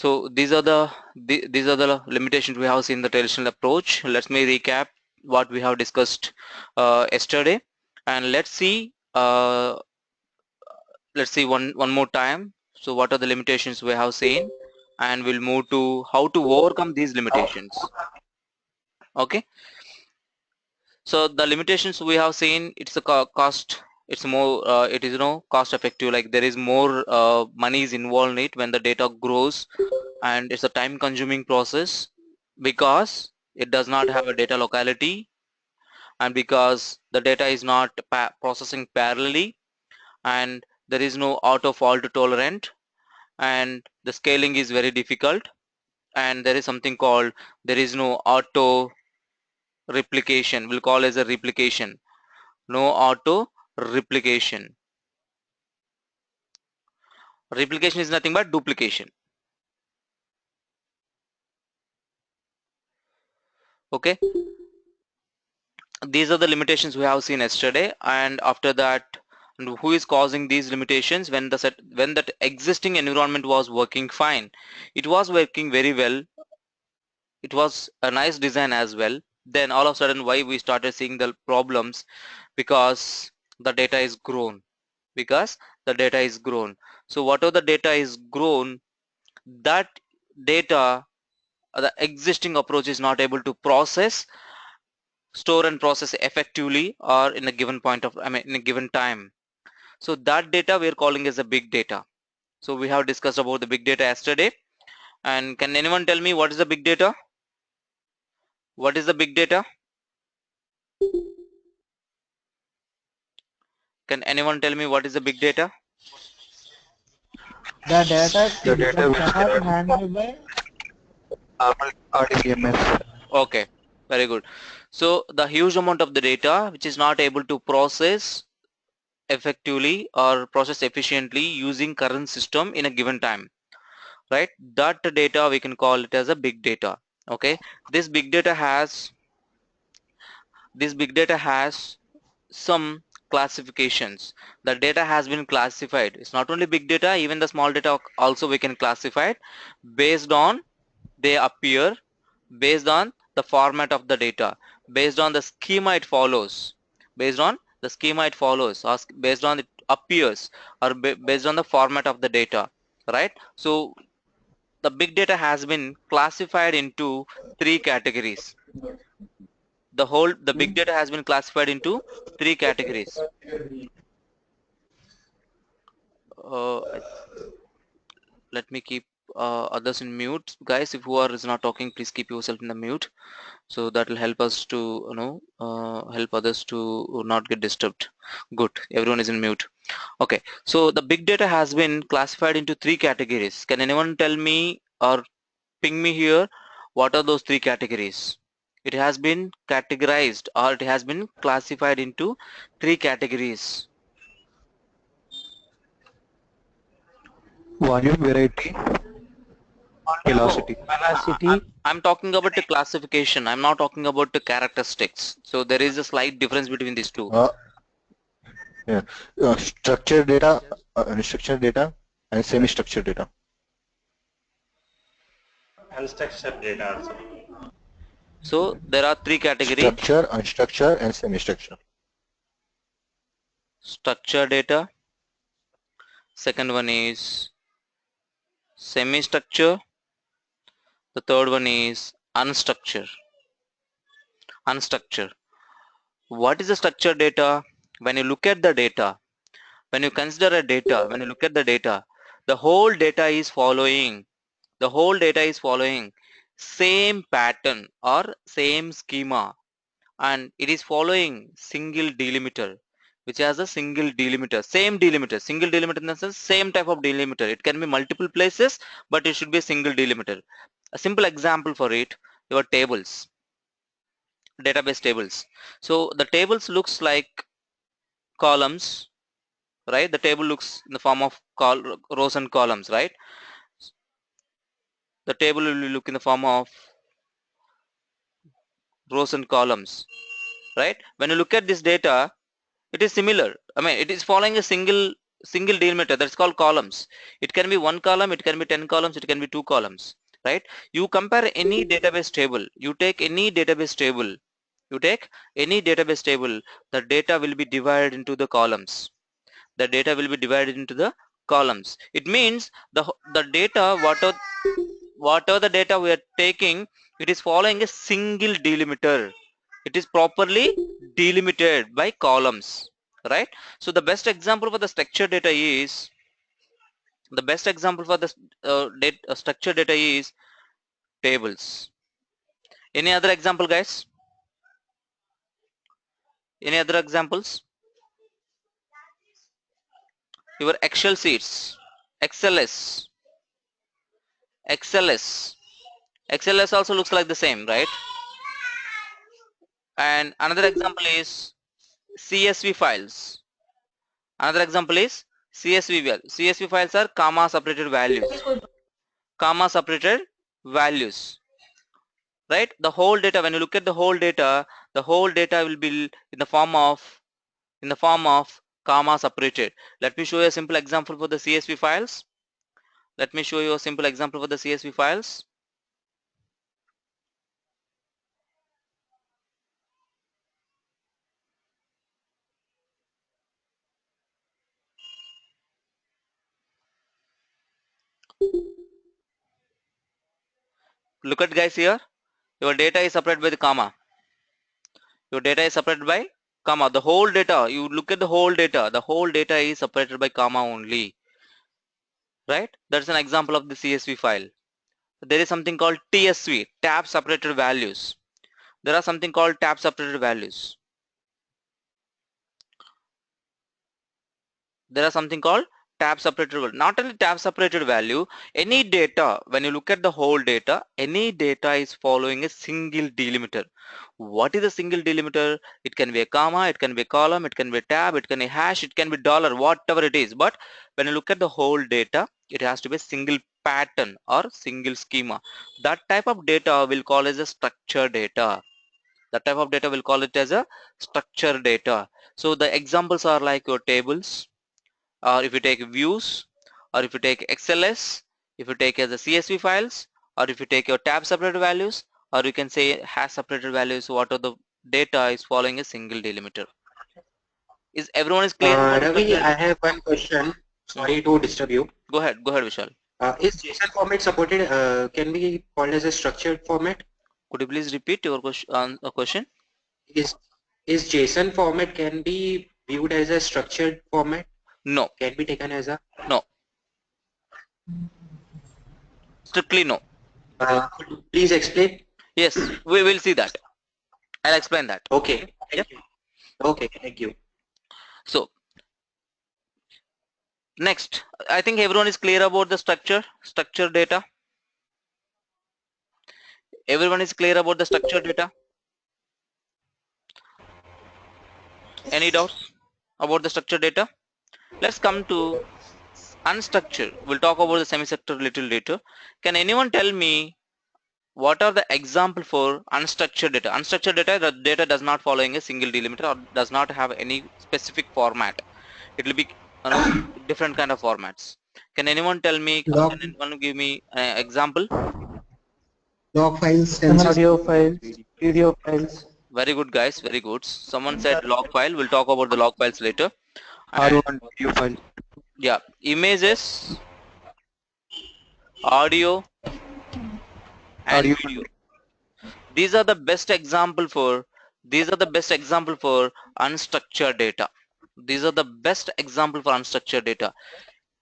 So these are the limitations we have seen in the traditional approach. Let me recap what we have discussed yesterday, and let's see one more time. So what are the limitations we have seen, and we'll move to how to overcome these limitations. Okay. So the limitations we have seen, it's a cost. It's more, it is cost effective. Like there is more money is involved in it when the data grows, and it's a time consuming process because it does not have a data locality, and because the data is not processing parallelly, and there is no auto fault tolerant, and the scaling is very difficult, and there is something called, there is no auto replication, we'll call as a replication, no auto replication. Replication is nothing but duplication. Okay, these are the limitations we have seen yesterday. And after that, and who is causing these limitations? When when that existing environment was working fine, it was working very well, it was a nice design as well, then all of a sudden why we started seeing the problems? Because the data is grown, because the data is grown. So whatever the data is grown, that data, the existing approach is not able to process, store and process effectively, or in a given point of, in a given time. So that data we are calling as a big data. So we have discussed about the big data yesterday. And can anyone tell me what is the big data? What is the big data? Can anyone tell me what is the big data? The data The data that which cannot cannot handle by RDBMS. Okay, very good. So the huge amount of the data which is not able to process effectively or process efficiently using current system in a given time, right? That data we can call it as a big data. Okay, this big data has this big data has some classifications. The data has been classified. It's not only big data, even the small data also we can classify it based on they appear, based on the format of the data, based on the schema it follows, based on the schema it follows, or based on it appears, or based on the format of the data, right? So the big data has been classified into three categories. The big data has been classified into three categories. I Let me keep others in mute. Guys, if who are is not talking, please keep yourself in the mute, so that will help us to help others to not get disturbed. Good, everyone is in mute. Okay, so the big data has been classified into three categories. Can anyone tell me or ping me here what are those three categories? It has been categorized, or it has been classified into three categories. Volume, variety, No, velocity. I'm talking about the classification. I'm not talking about the characteristics. So there is a slight difference between these two. Uh, yeah. Structured data, unstructured data, and semi-structured data. Unstructured data also. So there are three categories: Structure, unstructured, and semi-structured. structured data. Second one is semi-structure. The third one is unstructured. Unstructured. What is the structured data? When you look at the data, when you consider a data, when you look at the data, the whole data is following. The whole data is following same pattern or same schema, and it is following single delimiter, which has a single delimiter, same delimiter, single delimiter in the sense same type of delimiter. It can be multiple places, but it should be a single delimiter. A simple example for it, your tables, database tables. So the tables looks like columns, right? The table looks in the form of rows and columns, right? The table will look in the form of rows and columns, right? When you look at this data, it is similar. It is following a single single delimiter, that's called columns. It can be one column, it can be 10 columns, it can be 2 columns, right? You compare any database table, you take any database table, the data will be divided into the columns. The data will be divided into the columns. It means the data, whatever the data we are taking, it is following a single delimiter. It is properly delimited by columns, right? So the best example for the structured data is structured data is tables. Any other example, guys? Any other examples? Your Excel sheets, XLS also looks like the same, right? And another example is CSV files. Another example is CSV files. CSV files are comma separated values, right? The whole data, when you look at the whole data will be in the form of comma separated. Let me show you a simple example for the CSV files. Look at, guys, here your data is separated by the comma. The whole data, you look at the whole data is separated by comma only, right? That's an example of the CSV file. There is something called TSV, tab separated values. There are something called tab separated values. Not only tab separated value, any data, when you look at the whole data, any data is following a single delimiter. What is a single delimiter? It can be a comma, it can be a column, it can be a tab, it can be a hash, it can be dollar, whatever it is. But when you look at the whole data, it has to be a single pattern or single schema. That type of data we'll call as a structured data. So the examples are like your tables, or if you take views, or if you take XLS, if you take as a CSV files, or if you take your tab separated values, or you can say hash separated values, what are the data is following a single delimiter. Is everyone is clear? Ravi, I have one question. Sorry to disturb you. Go ahead, Vishal. Is JSON format supported? Can be called as a structured format? Could you please repeat your question? Is JSON format can be viewed as a structured format? No. Can be taken as a? No. Strictly no. Could you please explain? Yes, we will see that. I'll explain that. Okay. Okay, thank you. So next, I think everyone is clear about the structured data. Everyone is clear about the structured data? Any doubts about the structured data? Let's come to unstructured. We'll talk about the semi-structured little later. Can anyone tell me what are the example for unstructured data? Unstructured data, the data does not following a single delimiter or does not have any specific format. It will be different kind of formats. Can anyone tell me? Can anyone give me an example? Log files, audio files, video files. Very good, guys. Very good. Someone said log file. We'll talk about the log files later. Audio and video file. Yeah, images, audio, and video. These are the best example for unstructured data.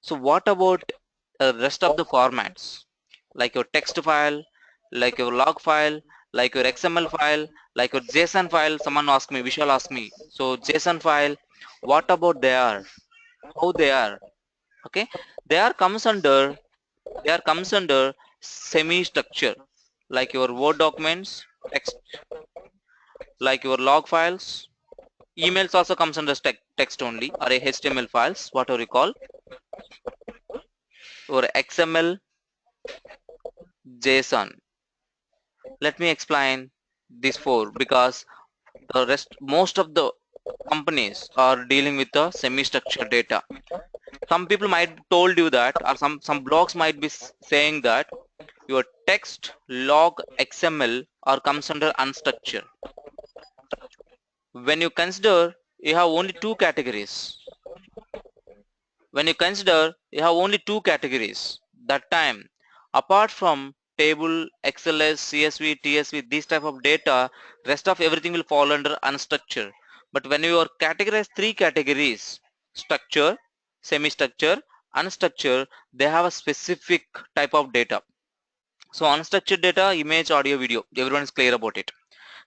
So what about the rest of the formats, like your text file, like your log file, like your XML file, like your JSON file? Someone asked me, Vishal asked me. So JSON file, what about they are? How they are? Okay, they are comes under semi-structure, like your Word documents, text, like your log files. Emails also comes under text only, or a HTML files, whatever you call, or XML, JSON. Let me explain these four, because most of the companies are dealing with the semi-structured data. some people might told you that, or some blogs might be saying that your text log XML or comes under unstructured. When you consider you have only two categories. When you consider you have only two categories, that time apart from table, XLS, CSV, TSV, these type of data, rest of everything will fall under unstructured. But when you are categorized three categories, structure, semi-structure, unstructured, they have a specific type of data. So unstructured data, image, audio, video, everyone is clear about it.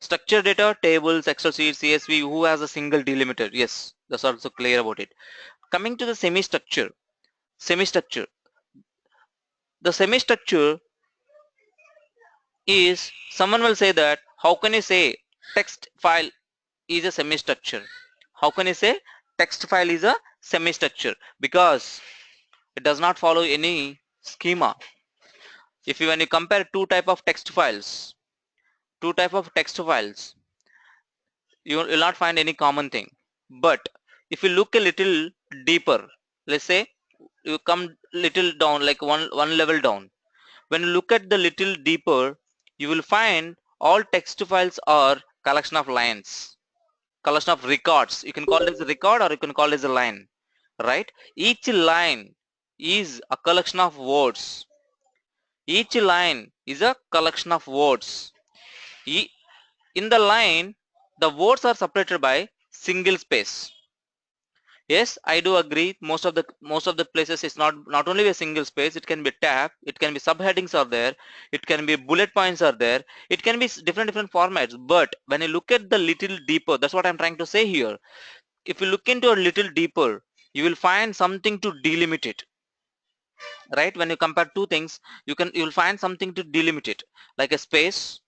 Structured data, tables, Excel sheets, CSV, who has a single delimiter? Yes, that's also clear about it. Coming to the semi-structure, the semi-structure is, someone will say that, how can you say text file is a semi-structure? How can you say text file is a semi-structure? Because it does not follow any schema. If you, when you compare two type of text files, you will not find any common thing. But if you look a little deeper, let's say you come little down, like one level down, when you look at the little deeper, you will find all text files are collection of lines, collection of records. You can call it as a record or you can call it as a line, right? Each line is a collection of words. Each line is a collection of words. In the line, the words are separated by single space. Yes, I do agree. Most of the places it's not only a single space. It can be tab. It can be subheadings are there. It can be bullet points are there. It can be different formats. But when you look at the little deeper, that's what I'm trying to say here. If you look into a little deeper, you will find something to delimit it. Right? When you compare two things, you'll find something to delimit it, like a space,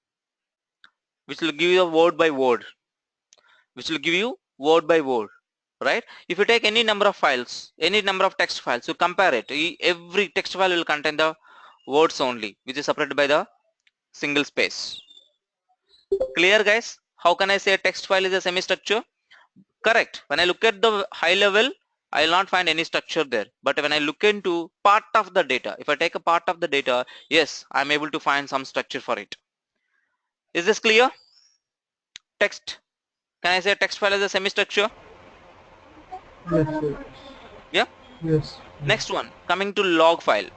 which will give you a word by word, right? If you take any number of files, any number of text files, you compare it, every text file will contain the words only, which is separated by the single space. Clear, guys? How can I say a text file is a semi-structure? Correct. When I look at the high level, I will not find any structure there. But when I look into part of the data, if I take a part of the data, yes, I'm able to find some structure for it. Is this clear? Text. Can I say a text file is a semi-structure? Yes, sir. Yeah. Yes. Next one, coming to log file.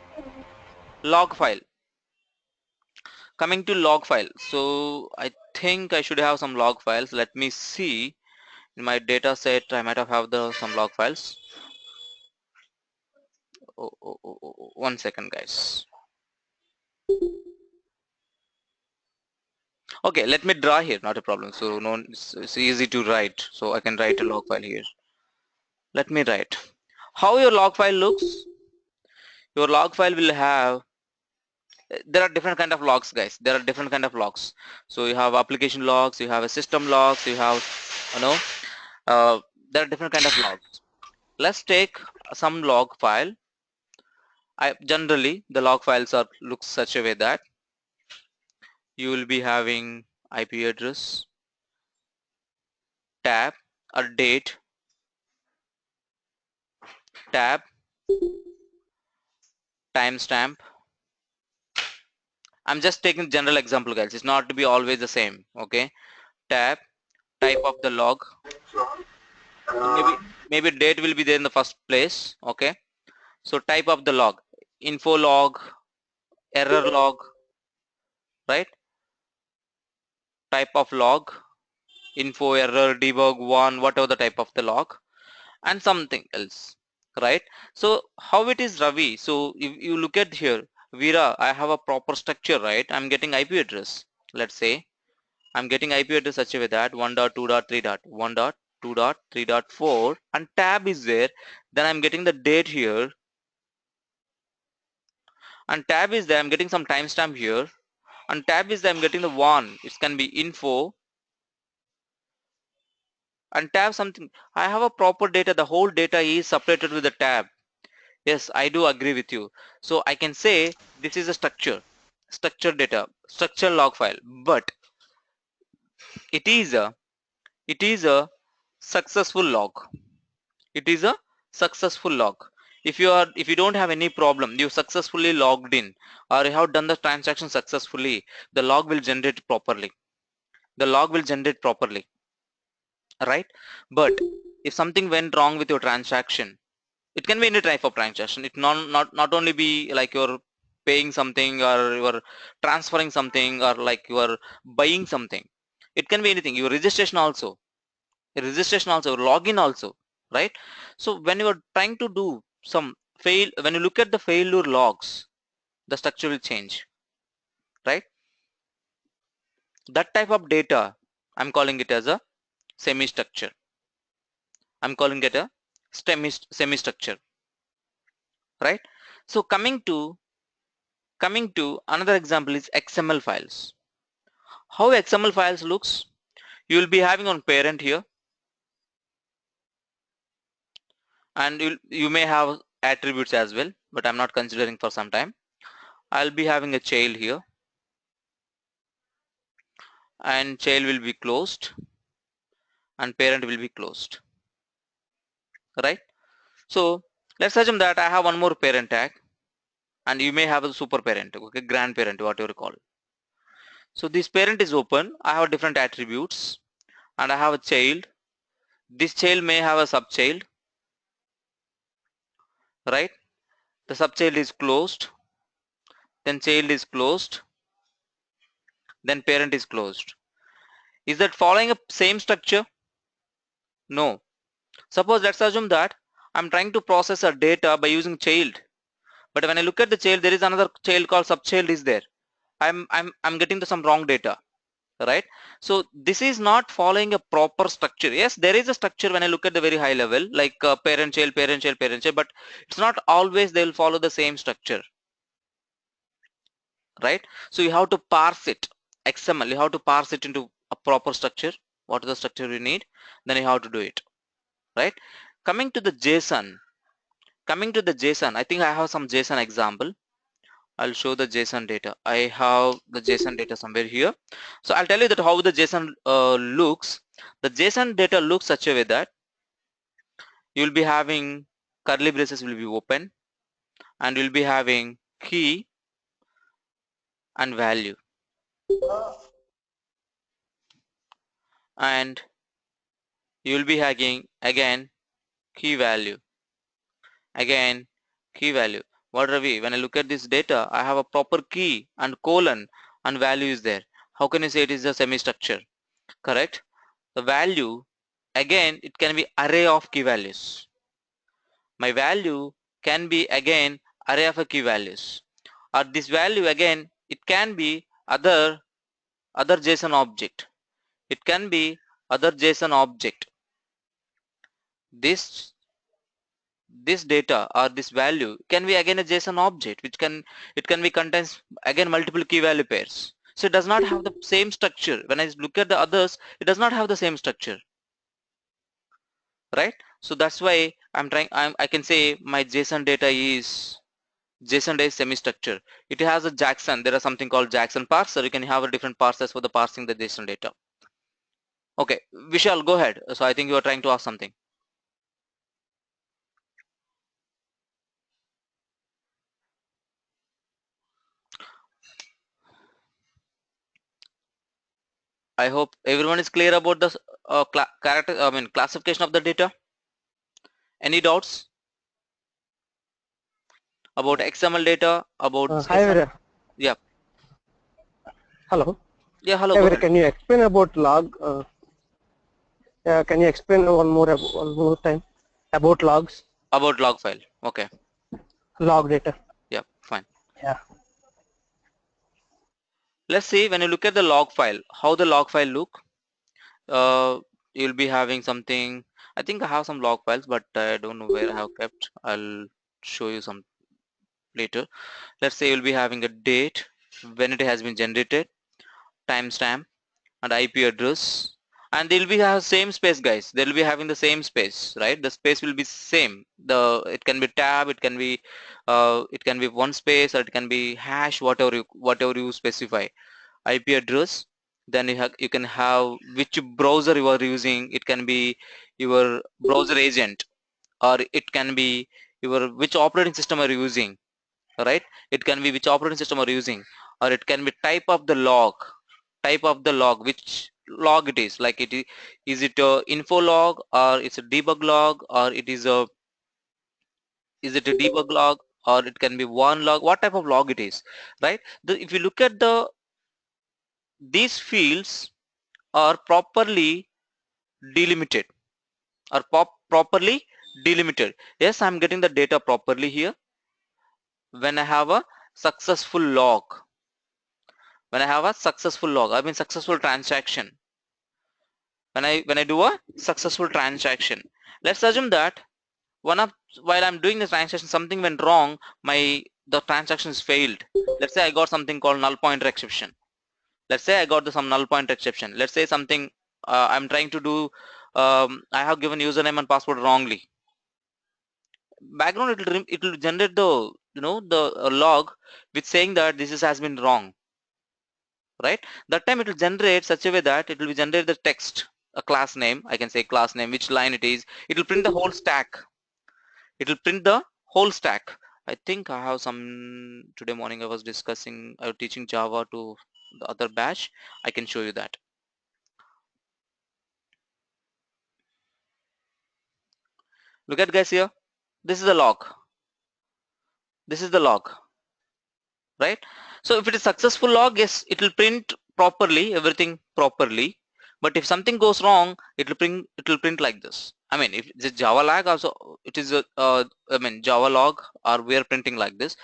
Coming to log file. So I think I should have some log files. Let me see. In my data set, I might have some log files. One second, guys. Okay, let me draw here, not a problem. So no, it's easy to write. So I can write a log file here. Let me write. How your log file looks? Your log file will have, there are different kind of logs, guys. There are different kind of logs. So you have application logs, you have a system logs, you have, there are different kind of logs. Let's take some log file. Generally the log files are looks such a way that you will be having IP address, tab, or date, tab, timestamp. I'm just taking general example, guys. It's not to be always the same. Okay, tab, type of the log. Maybe date will be there in the first place. Okay, so type of the log, info log, error log, right? Type of log, info, error, debug, one, whatever the type of the log, and something else, right? So how it is, Ravi? So if you look at here, Veera, I have a proper structure, right? I'm getting IP address. Let's say I'm getting IP address such a way that 1.2.3.1.2.3.4 and tab is there. Then I'm getting the date here, and tab is there. I'm getting some timestamp here, and tab is there. I'm getting the one. It can be info, and tab something. I have a proper data. The whole data is separated with the tab. Yes, I do agree with you. So I can say this is a structured data, structured log file, but it is a successful log. It is a successful log. if you don't have any problem, you successfully logged in or you have done the transaction successfully, the log will generate properly. The log will generate properly, right? But if something went wrong with your transaction, it can be any type of transaction. It not only be like you're paying something or you're transferring something or like you're buying something. It can be anything. Your registration also, login also, right? So when you are trying to do some when you look at the failure logs, the structure will change, right? That type of data, I'm calling it as a semi-structure. I'm calling it a semi-structure, right? So coming to another example is XML files. How XML files looks? You will be having on parent here, and you may have attributes as well, but I'm not considering for some time. I'll be having a child here, and child will be closed and parent will be closed, right? So let's assume that I have one more parent tag, and you may have a super parent, okay, grandparent, whatever you call it. So this parent is open. I have different attributes and I have a child. This child may have a subchild, right? The subchild is closed, then child is closed, then parent is closed. Is that following a same structure? No. Suppose let's assume that I'm trying to process a data by using child, but when I look at the child, there is another child called subchild is there. I'm getting to some wrong data, right? So this is not following a proper structure. Yes, there is a structure when I look at the very high level, like parent child, parent child, parent child, but it's not always they will follow the same structure, right? So you have to parse it. XML, you have to parse it into a proper structure. What is the structure you need? Then you have to do it, right? Coming to the JSON, I think I have some JSON example. I'll show the JSON data. I have the JSON data somewhere here. So I'll tell you that how the JSON looks. The JSON data looks such a way that you'll be having curly braces will be open, and you'll be having key and value, and you'll be having again key value, again key value. What Ravi, when I look at this data, I have a proper key and colon and value is there. How can you say it is a semi-structure? Correct? The value, again, it can be array of key values. My value can be again array of key values, or this value again it can be other JSON object. It can be other JSON object. This data or this value can be again a JSON object, which can be contains again multiple key value pairs. So it does not have the same structure. When I look at the others, it does not have the same structure, right? So that's why I can say my JSON data is semi-structure. It has a Jackson. There are something called Jackson parser. You can have a different parsers for the parsing the JSON data. Okay, Vishal, go ahead. So I think you are trying to ask something. I hope everyone is clear about the classification of the data. Any doubts about XML data, about Hi, Veera. Yeah. Hello. Yeah, hello. Hey, Go Veera, ahead. can you explain about log? Yeah, can you explain one more time about logs? About log file. Okay. Log data. Yeah, fine. Yeah. Let's see, when you look at the log file, how the log file look. You'll be having something. I think I have some log files, but I don't know where I have kept. I'll show you some later. Let's say you'll be having a date, when it has been generated, timestamp, and IP address, and they'll be have same space, guys. They'll be having the same space, right? The space will be same. It can be tab, it can be one space, or it can be hash, whatever you specify. IP address, then you can have which browser you are using. It can be your browser agent, or it can be which operating system are you using, right? It can be which operating system are you using, or it can be type of the log, which log it is, like is it a info log, or it's a debug log, or is it a debug log, or it can be one log, what type of log it is, right? If you look at these fields are properly delimited, yes, I'm getting the data properly here when I have a successful log, I mean successful transaction, when I do a successful transaction. Let's assume that while I'm doing the transaction, something went wrong, the transaction is failed. Let's say I got something called null pointer exception. Let's say I got some null pointer exception. Let's say something I'm trying to do, I have given username and password wrongly. Background, it will generate the log with saying that has been wrong, right? That time it will generate such a way that it will generate the text, a class name, I can say class name, which line it is. It will print the whole stack. I think I have some, today morning I was teaching Java to the other batch. I can show you that. Look at guys here. This is the log. Right? So if it is successful log, yes, it will print properly, everything properly. But if something goes wrong, it will print like this. I mean, if it's Java log also, it is Java log, or we are printing like this.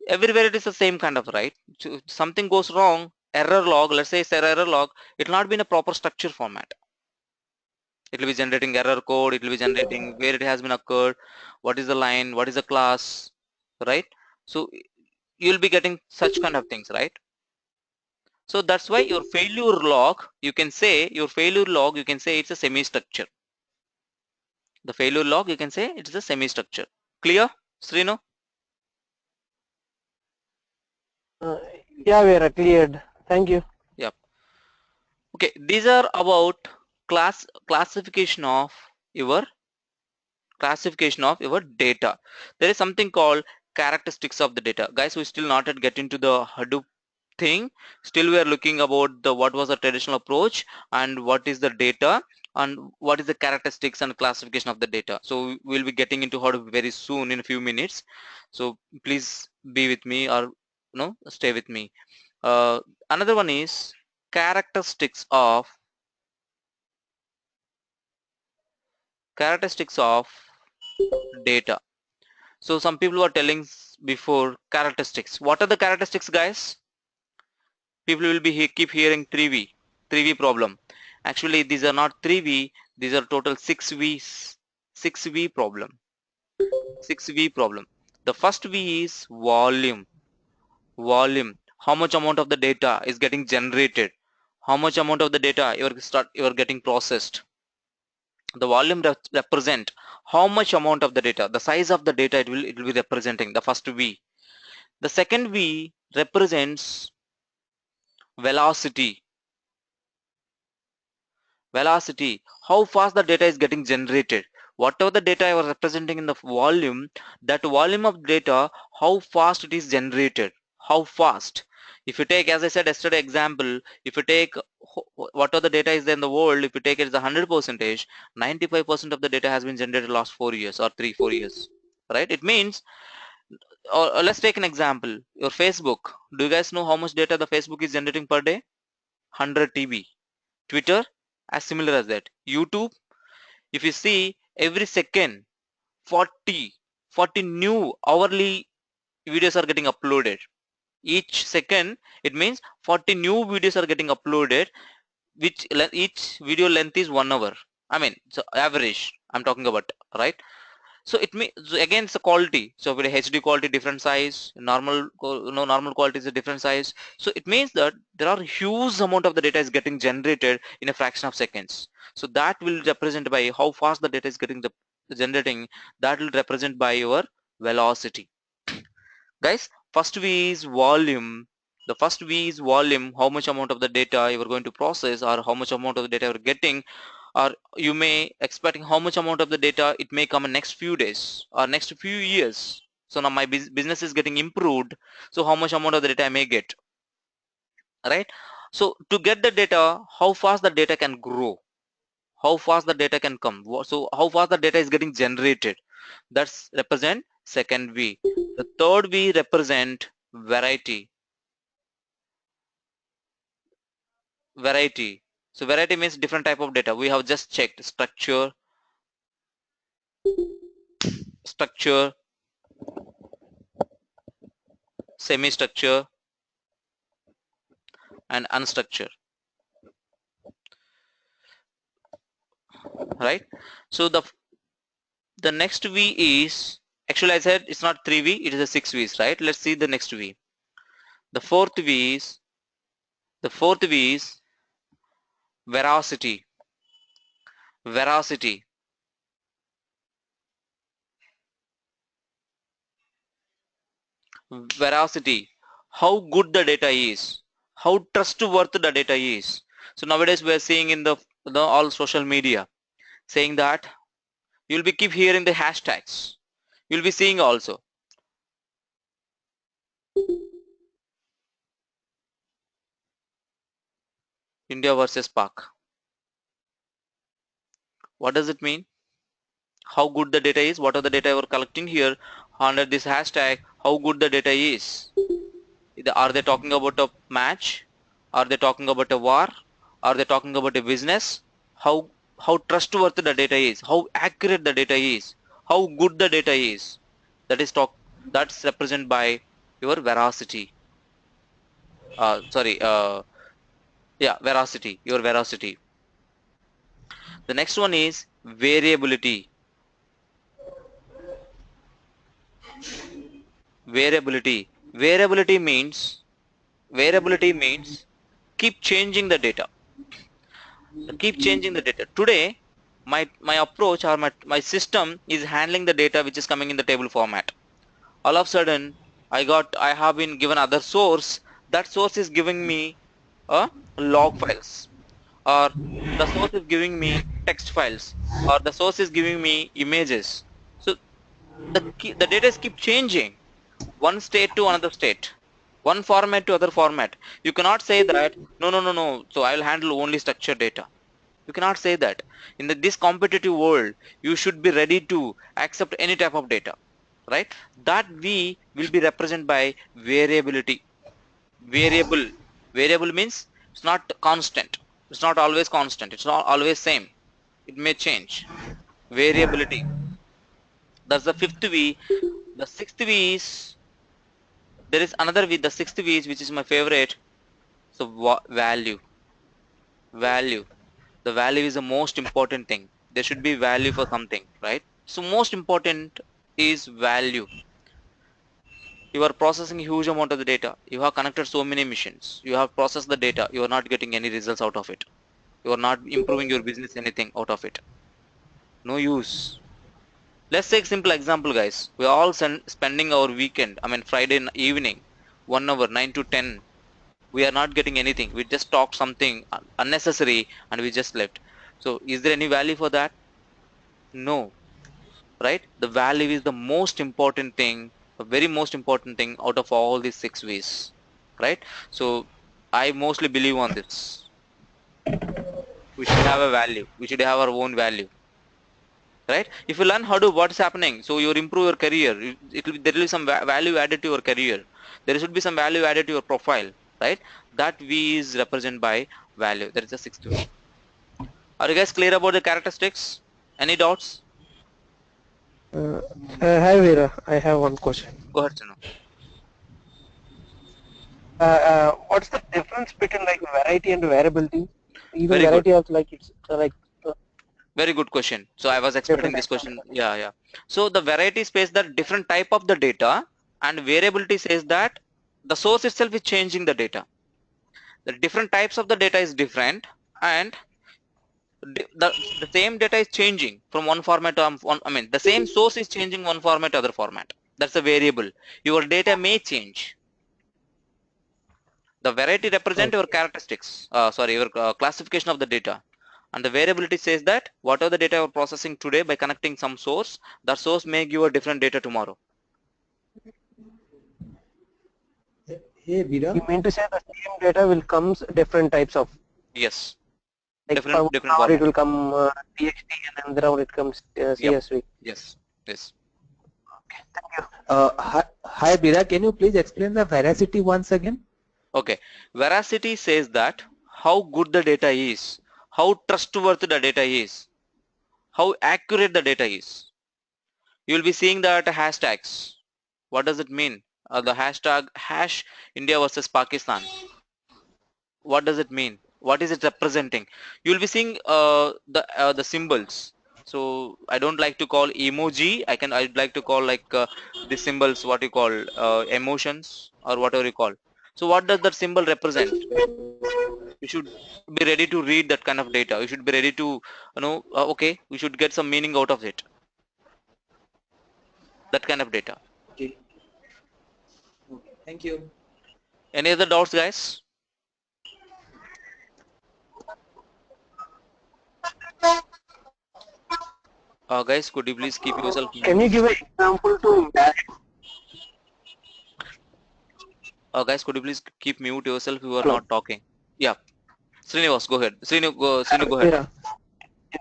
Everywhere it is the same kind of, right? So if something goes wrong, error log, let's say it's error log, it will not be in a proper structure format. It will be generating error code, it will be generating where it has been occurred, what is the line, what is the class, right? So you'll be getting such kind of things, right? So that's why your failure log, you can say it's a semi-structure. The failure log, you can say it's a semi-structure. Clear, Srinu? Yeah, we are cleared. Thank you. Yep. Okay, these are about classification of your data. There is something called characteristics of the data. Guys, we still not yet get into the Hadoop thing. Still we are looking about what was the traditional approach and what is the data and what is the characteristics and classification of the data. So we'll be getting into Hadoop very soon in a few minutes. So please be with me, or stay with me. Another one is characteristics of data. So some people were telling before characteristics. What are the characteristics, guys? People will be keep hearing 3V problem. Actually, these are not 3V. These are total 6Vs. 6V problem. 6V problem. The first V is volume. How much amount of the data is getting generated? How much amount of the data you are getting processed? The volume represent how much amount of the data, the size of the data it will be representing, the first V. The second V represents velocity, how fast the data is getting generated. Whatever the data you are representing in the volume, that volume of data, how fast it is generated, how fast. If you take, as I said yesterday example, if you take whatever the data is there in the world, if you take it as 100%, 95% of the data has been generated last 4 years or 3-4 years, right? It means, or let's take an example, your Facebook. Do you guys know how much data the Facebook is generating per day? 100 TB. Twitter, as similar as that. YouTube, if you see, every second 40 new hourly videos are getting uploaded. Each second, it means 40 new videos are getting uploaded, which each video length is 1 hour. I mean, so average I'm talking about, right? So it means, so again, it's a quality. So with a HD quality, different size, normal quality is a different size. So it means that there are huge amount of the data is getting generated in a fraction of seconds. So that will represent by how fast the data is getting generating. That will represent by your velocity. Guys, first V is volume. The first V is volume, how much amount of the data you are going to process, or how much amount of the data you are getting. or you may expecting how much amount of the data it may come in next few days or next few years. So now my business is getting improved, so how much amount of the data I may get, right? So to get the data, how fast the data can grow, how fast the data can come, so how fast the data is getting generated, that's represent second V. The third V represent variety. So variety means different type of data. We have just checked structure, semi-structure and unstructured, right? So the next V is, actually I said it's not 3V, it is a 6 V's, right? Let's see the next V. The fourth V is veracity. Veracity, how good the data is, how trustworthy the data is. So nowadays we are seeing in the all social media saying that you'll be keep hearing the hashtags, you'll be seeing also India versus Pak. What does it mean? How good the data is, what are the data we're collecting here under this hashtag, how good the data is. Are they talking about a match, are they talking about a war, are they talking about a business? How trustworthy the data is, how accurate the data is, how good the data is, that's represented by your veracity. Your veracity. The next one is variability. Variability means keep changing the data. Today my approach or my system is handling the data which is coming in the table format. All of a sudden I have been given other source, that source is giving me log files, or the source is giving me text files, or the source is giving me images. So the data keep changing one state to another state, one format to other format. You cannot say that no, so I will handle only structured data. You cannot say that. In this competitive world, you should be ready to accept any type of data, right? That V will be represented by variability. Variable means it's not constant, it's not always constant, it's not always same, it may change. Variability, that's the fifth V. The sixth V is, there is another V, the sixth V is, which is my favorite. So value. The value is the most important thing. There should be value for something, right? So most important is value. You are processing a huge amount of the data, you have connected so many machines, you have processed the data, you are not getting any results out of it, you are not improving your business anything out of it, no use. Let's take simple example, guys. We are all spending our weekend, I mean Friday evening, 1 hour 9 to 10, we are not getting anything, we just talked something unnecessary and we just left. So is there any value for that? No, right? The value is the most important thing, the very most important thing out of all these 6 ways, right? So I mostly believe on this. We should have a value, we should have our own value, right? If you learn how to what's happening, so you improve your career, there will be some value added to your career, there should be some value added to your profile, right? That V is represented by value. That is the sixth V. Are you guys clear about the characteristics? Any doubts? Hi Veera, I have one question. Go ahead, Chanu. What's the difference between like variety and variability? Even Very good. variety also like it's like Very good question. So I was expecting this question. Yeah. So the variety says that different type of the data, and variability says that the source itself is changing the data. The different types of the data is different, and the same data is changing from one format to the same source is changing one format to other format. That's a variable. Your data may change. The variety represent your characteristics, your classification of the data, And the variability says that whatever the data you're processing today by connecting some source, that source may give a different data tomorrow. Hey, Bira. You mean to say the same data will comes different types of, Yes. like Different for 1 hour format. it will come TXT and another hour it comes CSV. Yes. Yes. Okay, thank you. Hi, Bira. Can you please explain the veracity once again? Okay. Veracity says that how good the data is, how trustworthy the data is, how accurate the data is. You will be seeing that hashtags. What does it mean? The hashtag hash India versus Pakistan. What does it mean? What is it representing? You will be seeing the symbols. So I don't like to call emoji. I'd like to call like the symbols, what you call emotions or whatever you call. So what does that symbol represent? You should be ready to read that kind of data. You should be ready to okay, we should get some meaning out of it. That kind of data. Okay. Okay. Thank you. Any other doubts, guys? Guys, could you please keep yourself Can you mute? give an example to Guys, could you please keep mute yourself? You are Hello. not talking. Yeah, Srinivas, go ahead. Srinu, go ahead. Yeah.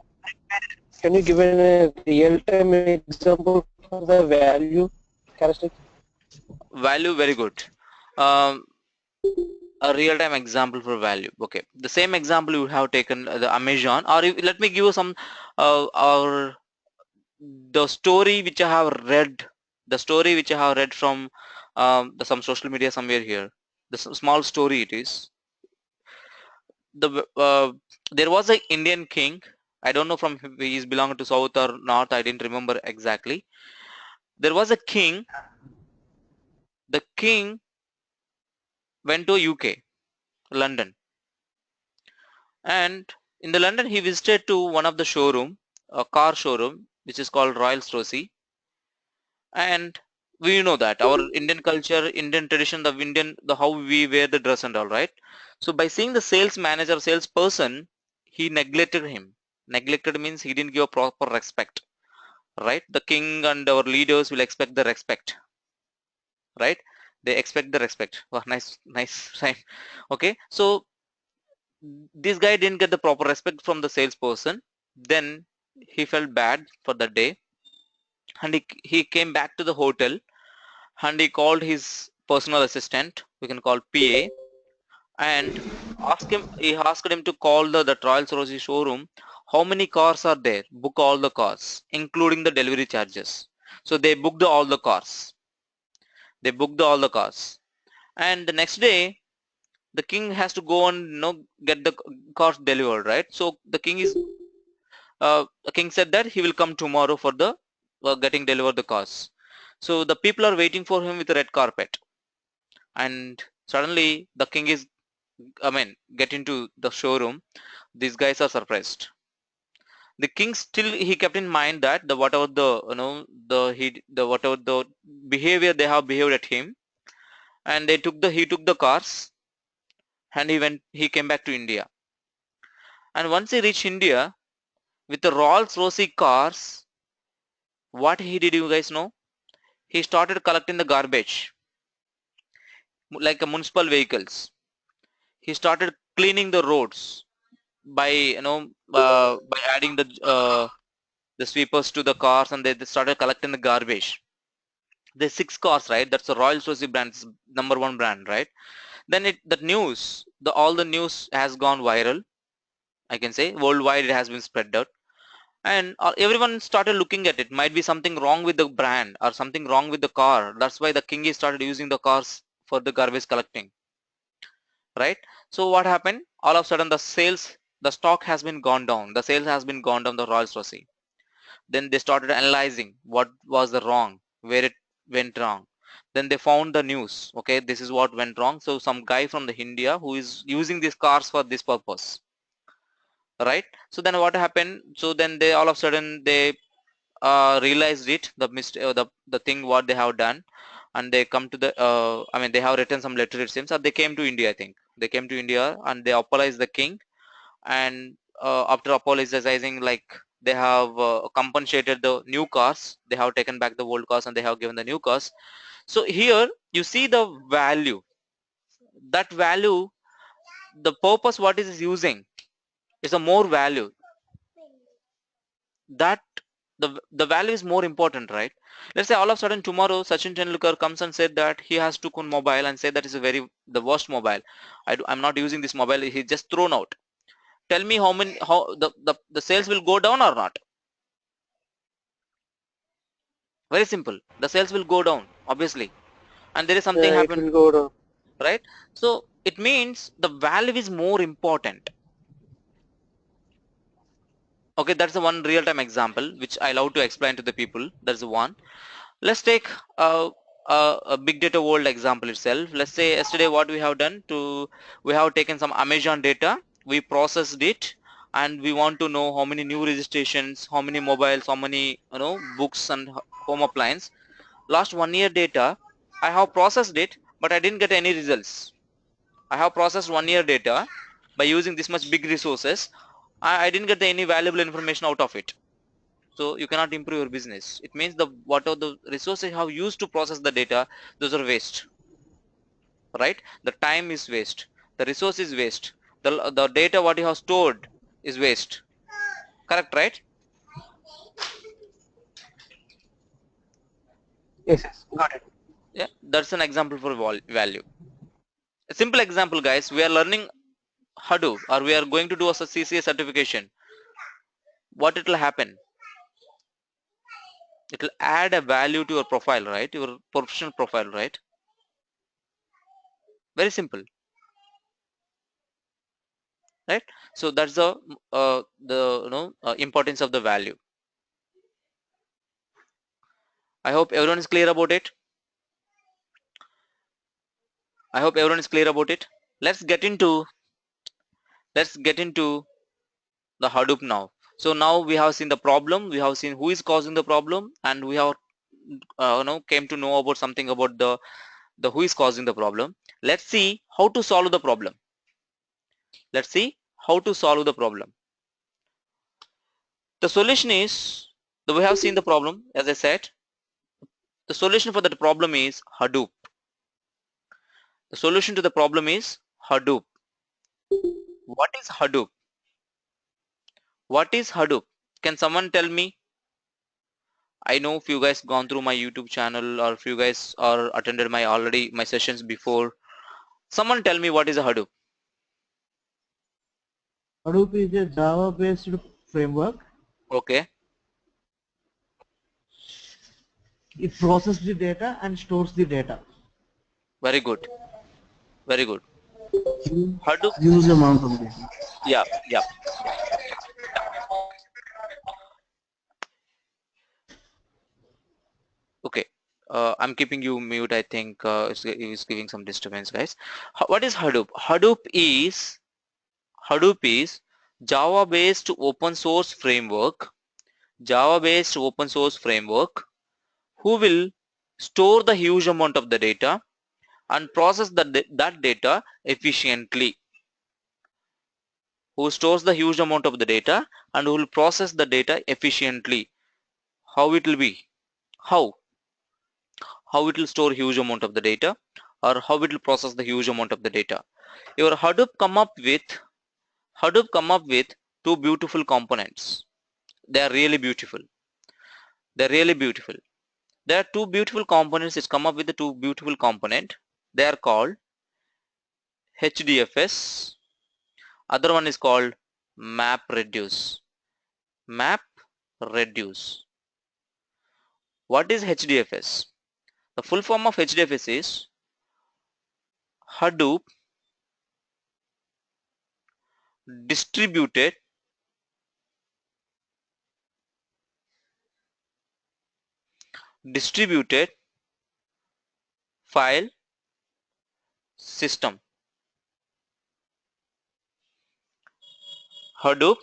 Can you give a real-time example for the value characteristic? Value, very good. A real-time example for value. Okay, the same example you have taken the Amazon, or let me give you some or the story which I have read. The story which I have read from some social media somewhere here. The small story it is. There was an Indian king. I don't know from he is belonging to south or north. I didn't remember exactly. There was a king. The king went to UK, London, and in the London he visited to one of the showroom, a car showroom, which is called Rolls-Royce. And we know that our Indian culture, Indian tradition, the how we wear the dress and all, right? So by seeing the sales manager, salesperson, he neglected him. Neglected means he didn't give a proper respect, right? The king and our leaders will expect the respect, right? They expect the respect. Wow, nice right? Okay, so this guy didn't get the proper respect from the salesperson. Then he felt bad for the day, and he came back to the hotel, and he called his personal assistant, we can call PA, and he asked him to call the Rolls-Royce showroom. How many cars are there? Book all the cars, including the delivery charges. So they booked all the cars. They booked all the cars. And the next day, the king has to go and get the cars delivered, right? So the king said that he will come tomorrow for the getting delivered the cars. So the people are waiting for him with the red carpet, and suddenly the king is get into the showroom. These guys are surprised. The king still he kept in mind that the whatever the whatever the behavior they have behaved at him, and he took the cars, and he came back to India. And once he reached India with the Rolls-Royce cars, what he did, you guys know? He started collecting the garbage like a municipal vehicles. He started cleaning the roads by by adding the sweepers to the cars, and they started collecting the garbage. There's 6 cars, right? That's the Rolls-Royce brand, #1 brand, right? Then all the news has gone viral. I can say worldwide it has been spread out, and everyone started looking at it. Might be something wrong with the brand or something wrong with the car. That's why the king started using the cars for the garbage collecting, right? So what happened? All of a sudden the stock has been gone down. The sales has been gone down the Rolls-Royce. Then they started analyzing what was the wrong, where it went wrong. Then they found the news. Okay, this is what went wrong. So some guy from the India who is using these cars for this purpose, right? So then what happened? So then they all of a sudden they realized it, the mistake, the thing what they have done, and they come to the they have written some letter, it seems, or they came to India. I think they came to India and they apologized the king, and after apologizing, like they have compensated the new cars, they have taken back the old cars and they have given the new cars. So here you see the value, that value, the purpose what is using is a more value, that the value is more important, right? Let's say all of a sudden tomorrow Sachin Tendulkar comes and said that he has took one mobile and said that is a the worst mobile. I'm not using this mobile, he just thrown out. Tell me how the sales will go down or not? Very simple, the sales will go down obviously, and there is something Yeah, it happened, will go down. right? So it means the value is more important. Okay, that's the one real-time example which I love to explain to the people. That's the one. Let's take a big data world example itself. Let's say yesterday what we have done to, we have taken some Amazon data, we processed it, and we want to know how many new registrations, how many mobiles, how many books and home appliance. Last 1 year data, I have processed it, but I didn't get any results. I have processed 1 year data by using this much big resources. I didn't get any valuable information out of it. So you cannot improve your business. It means the whatever the resources you have used to process the data, those are waste, right? The time is waste, the resource is waste, the data what you have stored is waste. Correct, right? Yes, yes, got it. Yeah, that's an example for value. A simple example, guys. We are learning Hadoop, or we are going to do a CCA certification. What it will happen? It will add a value to your profile, right? Your professional profile, right? Very simple, right? So that's the importance of the value. I hope everyone is clear about it. I hope everyone is clear about it. Let's get into the Hadoop now. So now we have seen the problem, we have seen who is causing the problem, and we have came to know about something about the who is causing the problem. Let's see how to solve the problem. Let's see how to solve the problem. The solution is, we have seen the problem, as I said. The solution for that problem is Hadoop. The solution to the problem is Hadoop. What is Hadoop? What is Hadoop? Can someone tell me? I know if you guys gone through my YouTube channel, or if you guys are attended my sessions before. Someone tell me what is a Hadoop? Hadoop is a Java-based framework. Okay, It processes the data and stores the data. very good, very good. Hadoop, Huge amount of data. yeah, yeah. Okay, I'm keeping you mute. I think it's giving some disturbance, guys. What is Hadoop? Hadoop is Java-based open source framework. Java-based open source framework who will store the huge amount of the data and process that data efficiently. Who stores the huge amount of the data and who will process the data efficiently. How it will be? How it will store huge amount of the data, or how it will process the huge amount of the data. Your Hadoop come up with two beautiful components. They are really beautiful. They're really beautiful. There are two beautiful components. It's come up with the two beautiful component. They are called HDFS. Other one is called MapReduce. MapReduce. What is HDFS? The full form of HDFS is Hadoop Distributed File System. Hadoop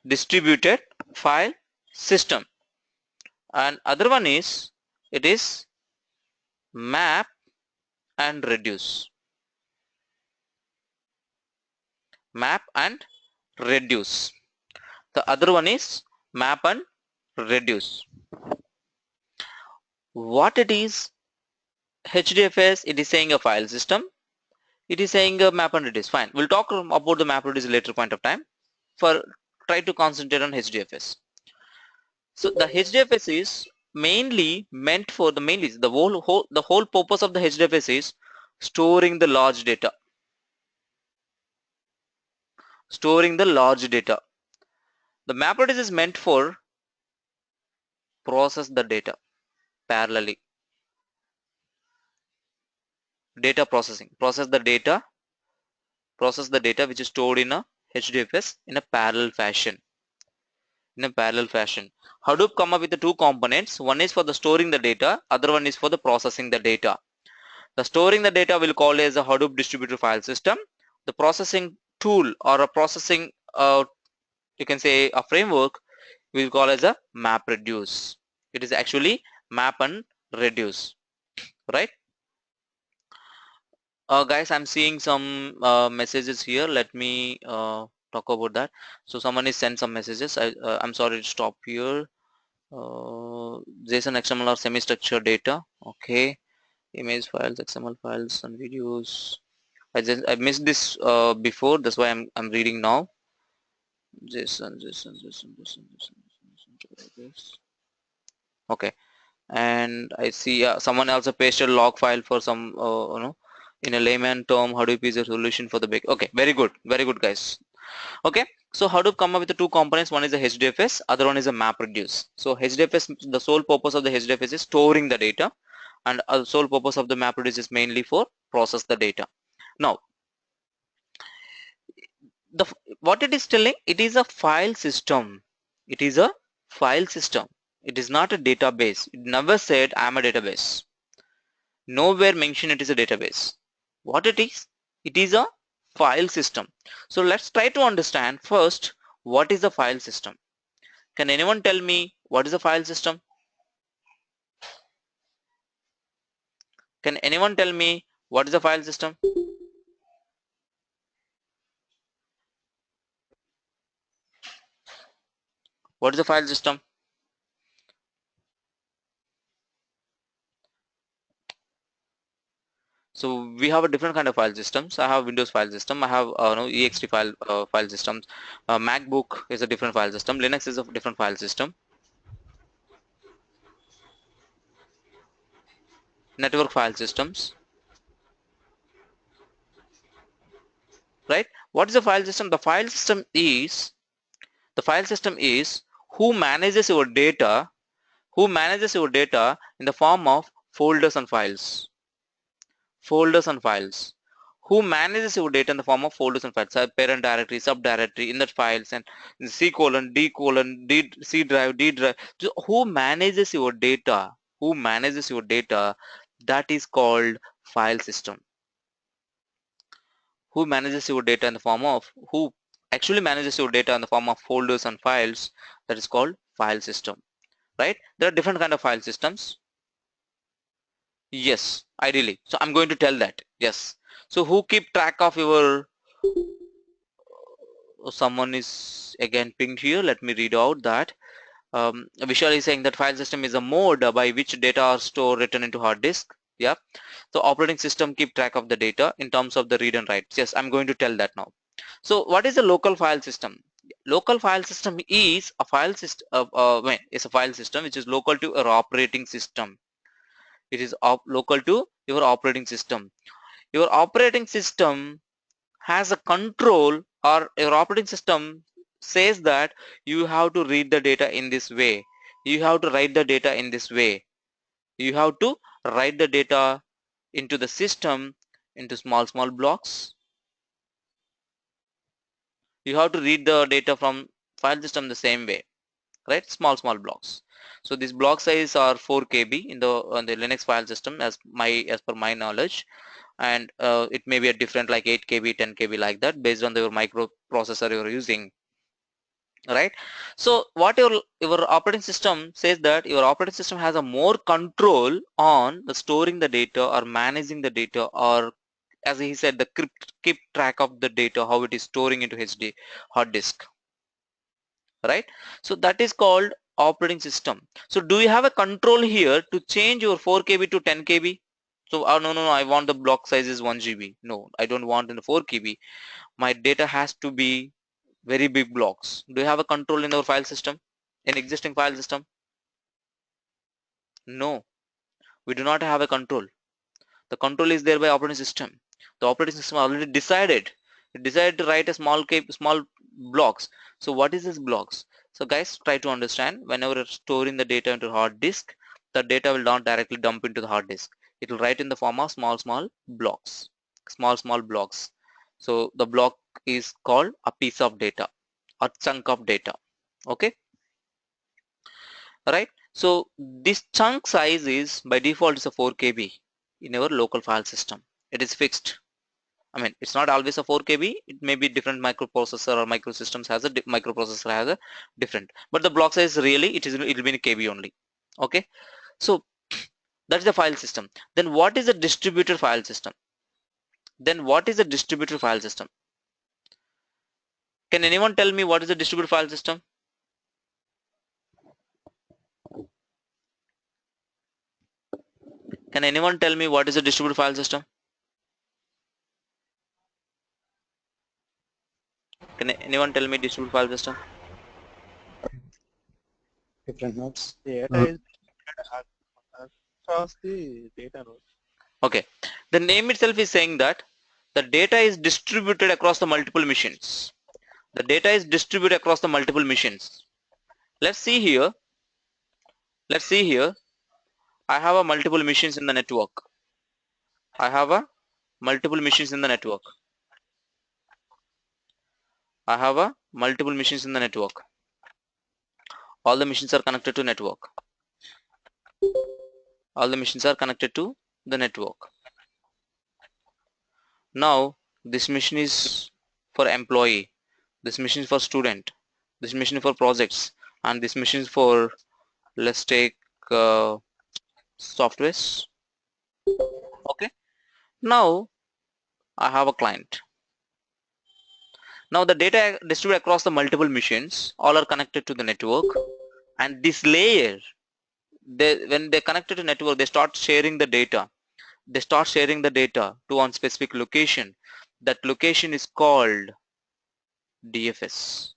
Distributed File System. And other one is, it is Map and Reduce. Map and Reduce. The other one is map and reduce. What it is? HDFS, it is saying a file system. It is saying a map and reduce. Fine. We'll talk about the map reduce later point of time. Try to concentrate on HDFS. So the HDFS is mainly meant for the whole purpose of the HDFS is storing the large data. Storing the large data. The map reduce is meant for process the data parallelly. Data processing. Process the data which is stored in a HDFS in a parallel fashion. Hadoop come up with the two components. One is for the storing the data, other one is for the processing the data. The storing the data will call as a Hadoop distributed file system. The processing tool or a processing you can say a framework we'll call as a map reduce. It is actually map and reduce, right? Guys, I'm seeing some messages here. Let me talk about that. So someone is sent some messages. I'm sorry to stop here. JSON, XML or semi-structured data. Okay. Image files, XML files, and videos. I missed this before. That's why I'm reading now. JSON. Okay. And I see someone else pasted log file for some in a layman term. Hadoop is a solution for the big. Okay, very good guys. Okay, so Hadoop come up with the two components. One is a HDFS, other one is a map reduce. So HDFS, the sole purpose of the HDFS is storing the data, and the sole purpose of the map reduce is mainly for process the data. Now what it is telling, it is a file system. It is a file system. It is not a database. It never said I am a database. Nowhere mention it is a database. What it is? It is a file system. So let's try to understand first what is a file system. Can anyone tell me what is a file system? Can anyone tell me what is a file system? What is a file system? So we have a different kind of file systems. I have Windows file system. I have ext file systems. MacBook is a different file system. Linux is a different file system. Network file systems. Right? What is a file system? The file system is who manages your data. Who manages your data in the form of folders and files. Who manages your data in the form of folders and files, parent directory, subdirectory, init files, and C:, D, C drive, D drive. So who manages your data? That is called file system. Who manages your data in the form of, who actually manages your data in the form of folders and files, that is called file system, right? There are different kind of file systems. Yes, ideally. So I'm going to tell that. Yes. So who keep track of your, someone is again pinged here. Let me read out that. Vishal is saying that file system is a mode by which data are stored, written into hard disk. Yeah. So operating system keep track of the data in terms of the read and writes. Yes, I'm going to tell that now. So what is a local file system? Local file system is a file system. It's a file system which is local to your operating system. It is local to your operating system. Your operating system has a control, or your operating system says that you have to read the data in this way. You have to write the data in this way. You have to write the data into the system into small blocks. You have to read the data from file system the same way, right? Small blocks. So these block size are 4 KB in the Linux file system as per my knowledge, and it may be a different like 8 KB, 10 KB like that based on your microprocessor you're using, right? So what your operating system says, that your operating system has a more control on the storing the data or managing the data, or as he said, the keep track of the data, how it is storing into hard disk. right? So that is called operating system. So do you have a control here to change your 4 KB to 10 KB? So no, I want the block size is 1 GB. No, I don't want in the 4 KB. My data has to be very big blocks. Do you have a control in our file system, in existing file system? No, we do not have a control. The control is there by operating system. The operating system already decided. It decided to write a small blocks. So what is this blocks? So guys, try to understand. Whenever you're storing the data into hard disk, the data will not directly dump into the hard disk. It will write in the form of small blocks. Small blocks. So the block is called a piece of data, a chunk of data. Okay, right? So this chunk size is by default is a 4 KB in our local file system. It is fixed. I mean, it's not always a 4 KB. It may be different microprocessor or microsystems has a microprocessor has a different. But the block size really it will be in KB only. Okay. So that's the file system. Then what is a distributed file system? Then what is a distributed file system? Can anyone tell me what is a distributed file system? Can anyone tell me what is a distributed file system? Can anyone tell me distributed file system? Different nodes. Data is across the data node. Okay. The name itself is saying that the data is distributed across the multiple machines. The data is distributed across the multiple machines. Let's see here. Let's see here. I have a multiple machines in the network. I have a multiple machines in the network. I have a multiple machines in the network. All the machines are connected to network. All the machines are connected to the network. Now this machine is for employee. This machine is for student. This machine is for projects. And this machine is for, let's take softwares. Okay. Now I have a client. Now the data distributed across the multiple machines, all are connected to the network, and this layer, when they connected to network, they start sharing the data. They start sharing the data to one specific location. That location is called DFS.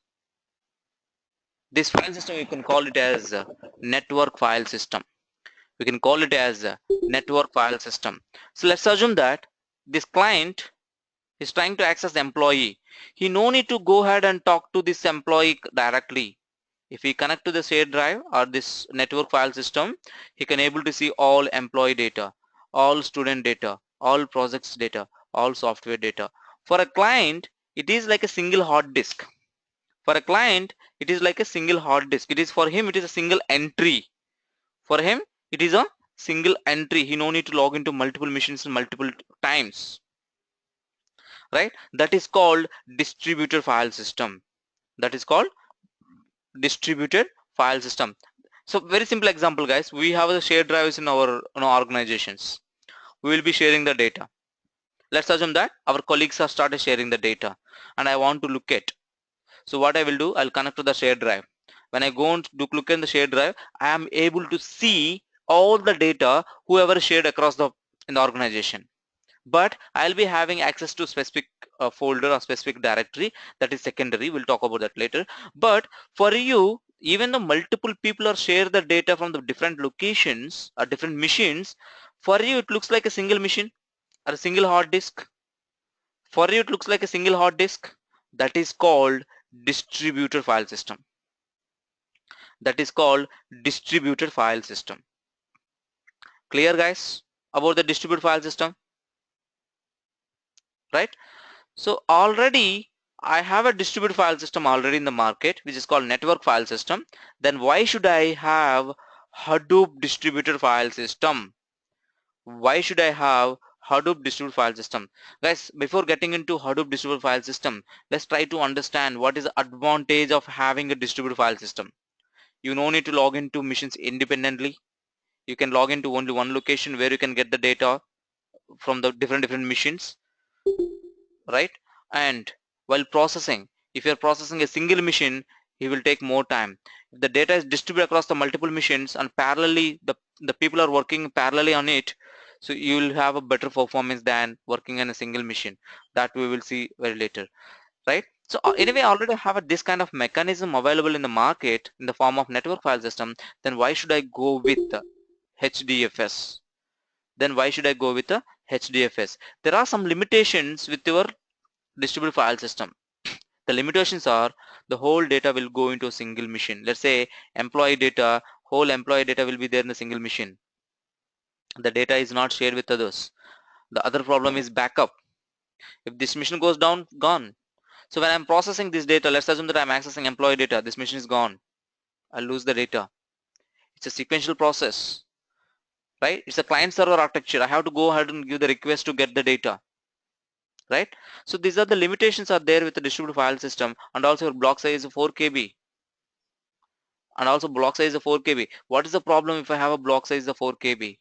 This file system, you can call it as a network file system. We can call it as a network file system. So let's assume that this client is trying to access the employee. He no need to go ahead and talk to this employee directly. If he connect to the shared drive or this network file system, he can able to see all employee data, all student data, all projects data, all software data. For a client, it is like a single hard disk. For a client, it is like a single hard disk. It is for him, it is a single entry. For him, it is a single entry. He no need to log into multiple machines multiple times. Right? That is called distributed file system. That is called distributed file system. So very simple example, guys. We have the shared drives in our organizations. We will be sharing the data. Let's assume that our colleagues have started sharing the data and I want to look at. So what I will do, I'll connect to the shared drive. When I go on to look in the shared drive, I am able to see all the data whoever shared across in the organization. But I'll be having access to specific folder or specific directory that is secondary. We'll talk about that later. But for you, even though multiple people are share the data from the different locations or different machines, for you it looks like a single machine or a single hard disk. For you it looks like a single hard disk. That is called distributed file system. That is called distributed file system. Clear, guys, about the distributed file system? Right? So already I have a distributed file system already in the market, which is called network file system. Then why should I have Hadoop distributed file system? Why should I have Hadoop distributed file system? Guys, before getting into Hadoop distributed file system, let's try to understand what is the advantage of having a distributed file system. You no need to log into machines independently. You can log into only one location where you can get the data from the different machines, right? And while processing, if you're processing a single machine, he will take more time. If the data is distributed across the multiple machines and parallelly the people are working parallelly on it, so you will have a better performance than working in a single machine. That we will see very later, right? So anyway, I already have this kind of mechanism available in the market in the form of network file system. Then why should I go with the HDFS? Then why should I go with the HDFS? There are some limitations with your distributed file system. The limitations are the whole data will go into a single machine. Let's say employee data, whole employee data will be there in a single machine. The data is not shared with others. The other problem is backup. If this machine goes down, gone. So when I'm processing this data, let's assume that I'm accessing employee data. This machine is gone. I'll lose the data. It's a sequential process, right? It's a client server architecture. I have to go ahead and give the request to get the data, right? So these are the limitations are there with the distributed file system, and also your block size is 4 KB. And also block size is 4 KB. What is the problem if I have a block size of 4 KB?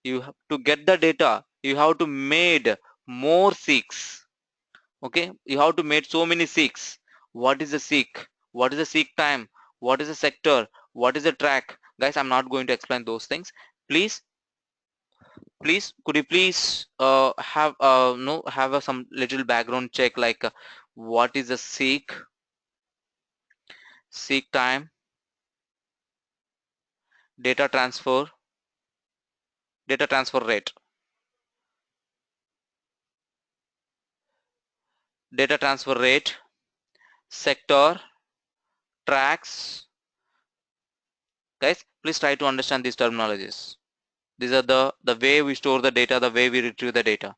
You have to get the data. You have to made more seeks. Okay, you have to make so many seeks. What is a seek? What is a seek time? What is a sector? What is a track? Guys, I'm not going to explain those things. Please, could you please have some little background check, like what is a seek time, data transfer rate, data transfer rate, sector, tracks. Guys, please try to understand these terminologies. These are the way we store the data, the way we retrieve the data.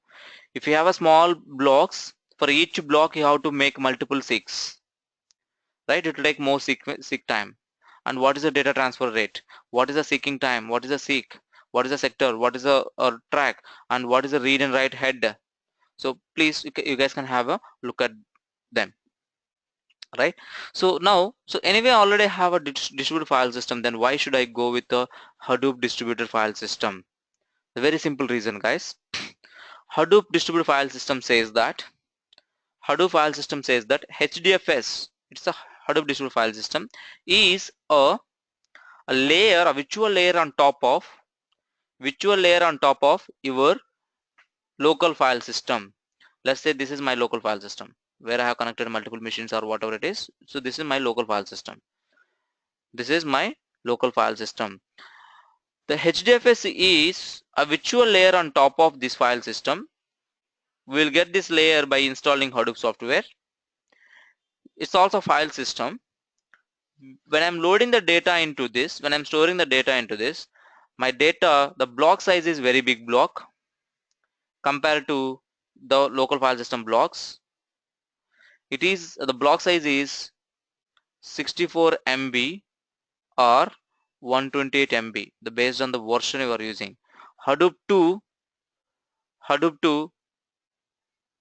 If you have a small blocks, for each block you have to make multiple seeks, right? It will take more seek time. And what is the data transfer rate? What is the seeking time? What is a seek? What is a sector? What is a track? And what is a read and write head? So please, you guys can have a look at them, right? So now, so anyway, I already have a distributed file system. Then why should I go with the Hadoop distributed file system? The very simple reason, guys. Hadoop distributed file system says that HDFS, it's a Hadoop distributed file system, is a layer, a virtual layer on top of your local file system. Let's say this is my local file system where I have connected multiple machines or whatever it is. So this is my local file system. This is my local file system. The HDFS is a virtual layer on top of this file system. We'll get this layer by installing Hadoop software. It's also a file system. When I'm loading the data into this, when I'm storing the data into this, my data, the block size is very big block compared to the local file system blocks. It is, the block size is 64 MB or 128 MB, based on the version you are using. Hadoop 2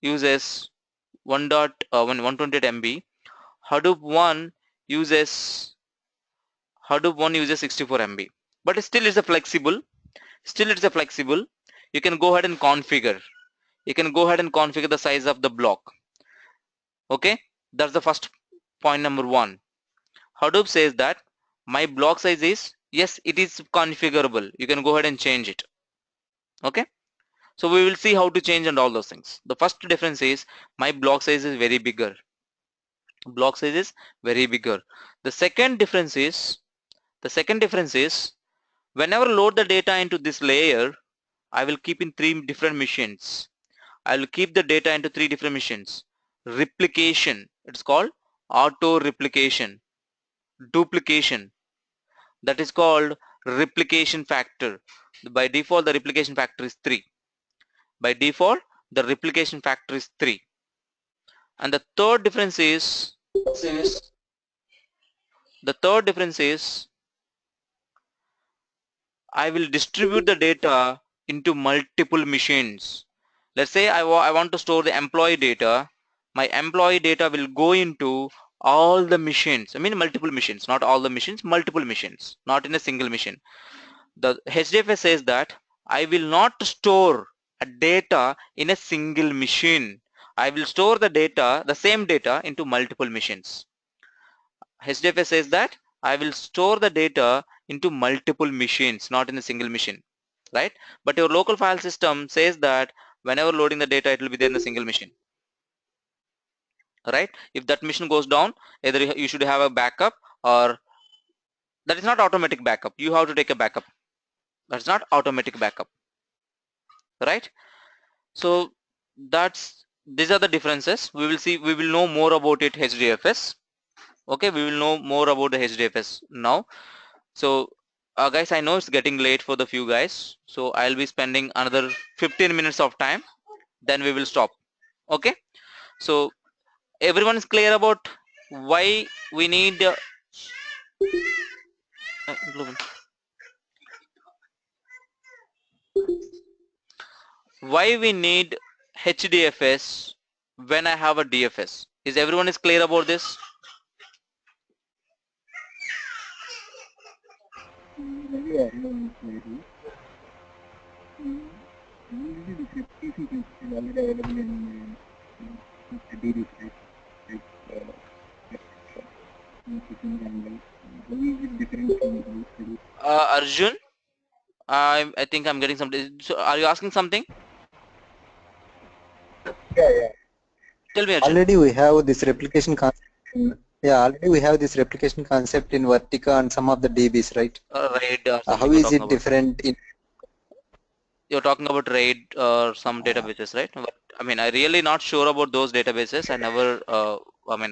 uses 128 MB. Hadoop 1 uses 64 MB. But still it's a flexible. You can go ahead and configure. The size of the block. Okay, that's the first point, number 1. Hadoop says that my block size is, yes, it is configurable. You can go ahead and change it. Okay, so we will see how to change and all those things. The first difference is my block size is very bigger. The second difference is whenever load the data into this layer, I will keep in 3 different machines. I will keep the data into 3 different machines. Replication, it's called auto replication. Duplication, that is called replication factor. By default, the replication factor is 3. And the third difference is I will distribute the data into multiple machines. Let's say I want to store the employee data. My employee data will go into all the machines. I mean multiple machines, not all the machines, multiple machines, not in a single machine. The HDFS says that I will not store a data in a single machine. I will store the data, the same data, into multiple machines. HDFS says that I will store the data into multiple machines, not in a single machine, right? But your local file system says that whenever loading the data, it will be there in a single machine, right? If that machine goes down, either you should have a backup, or that is not automatic backup. You have to take a backup. That's not automatic backup, right? So these are the differences. We will know more about it HDFS. Okay, we will know more about the HDFS now. So guys, I know it's getting late for the few guys, so I'll be spending another 15 minutes of time, then we will stop. Okay, so everyone is clear about why we need why we need HDFS when I have a DFS? Is everyone is clear about this? Arjun, I think I'm getting something. So are you asking something? Yeah. Tell me, Arjun. Already we have this replication concept. Already we have this replication concept in Vertica and some of the DBs, right? RAID or something How you're is talking it about. different in? You're talking about RAID or some databases, right? But, I mean, I really not sure about those databases. I never,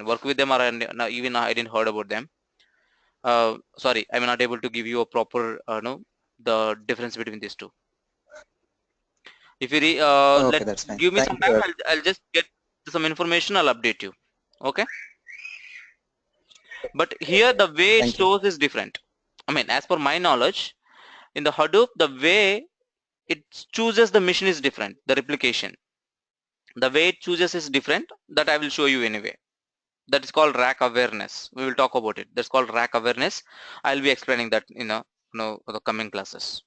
work with them, or even I didn't heard about them. Sorry, I'm not able to give you a proper, the difference between these two. If you Okay, that's fine. give me some Thank time, you. I'll just get some information. I'll update you. Okay. But here the way it Thank you. stores is different. I mean, as per my knowledge, in the Hadoop, the way it chooses the machine is different. The replication, the way it chooses is different. That I will show you anyway. That is called rack awareness. We will talk about it. That's called rack awareness. I'll be explaining that in the coming classes.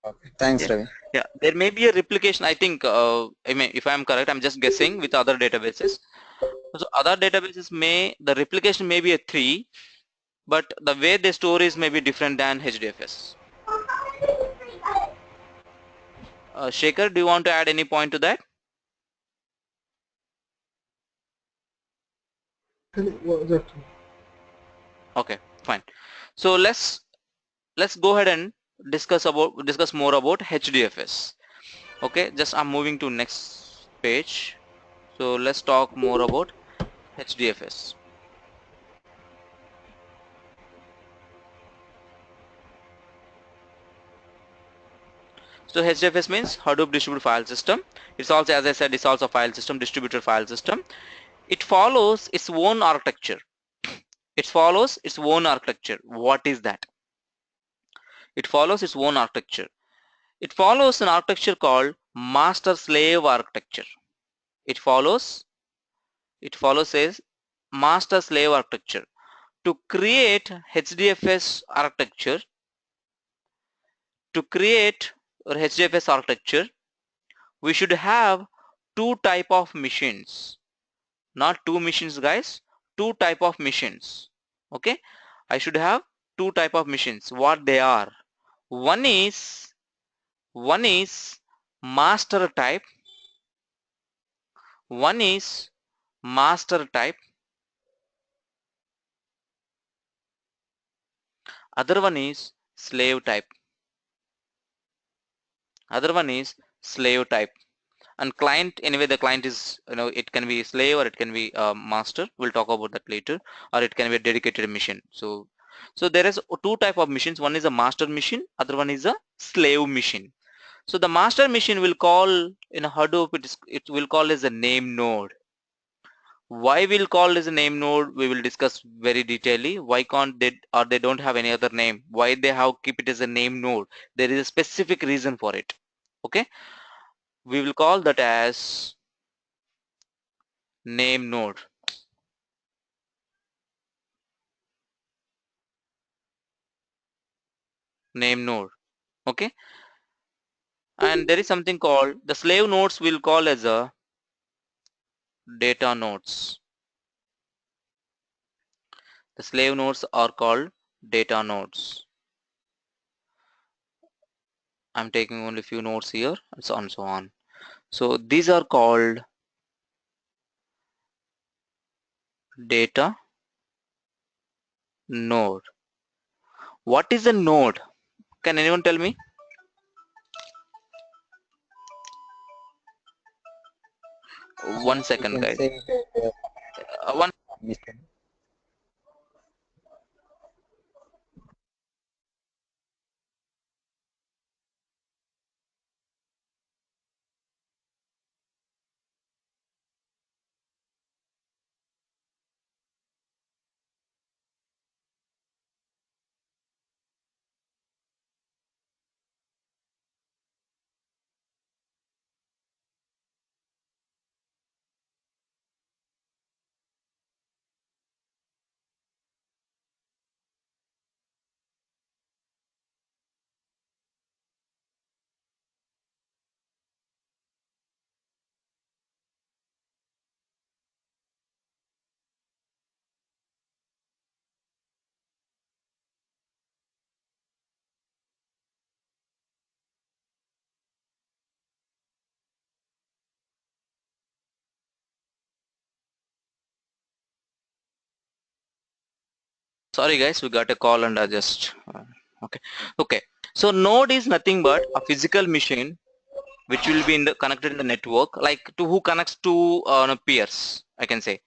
Okay. Thanks, Yeah. Ravi. Yeah, there may be a replication. I think, I mean, if I'm correct, I'm just guessing with other databases. So other databases the replication may be a 3, but the way they store is maybe different than HDFS. Shekhar, do you want to add any point to that? Okay, fine. So let's go ahead and discuss more about HDFS. Okay, just I'm moving to next page. So let's talk more about HDFS. So HDFS means Hadoop Distributed File System. It's also, as I said, it's also a file system, distributed file system. It follows its own architecture. It follows its own architecture. What is that? It follows its own architecture. It follows an architecture called master-slave architecture. It follows a master-slave architecture. To create HDFS architecture, we should have two type of machines. Not two machines, guys. Two type of machines. Okay, I should have two type of machines. What they are? One is master type. One is master type. Other one is slave type. Other one is slave type. And client, anyway, the client is, it can be slave or it can be master. We'll talk about that later. Or it can be a dedicated machine. So there is two type of machines. One is a master machine. Other one is a slave machine. So the master machine will call in a Hadoop. It will call as a name node. Why we'll call as a name node, we will discuss very detailedly. Why can't they, or they don't have any other name? Why they have keep it as a name node? There is a specific reason for it. Okay, we will call that as name node. Name node. Okay, and there is something called the slave nodes. We'll call as a data nodes. The slave nodes are called data nodes. I'm taking only few nodes here and so on and so on. So these are called data node. What is a node? Can anyone tell me? One We second, can guys. say One. mission. Sorry, guys, we got a call and I just okay. So node is nothing but a physical machine which will be connected in the network, like to who connects to peers, I can say.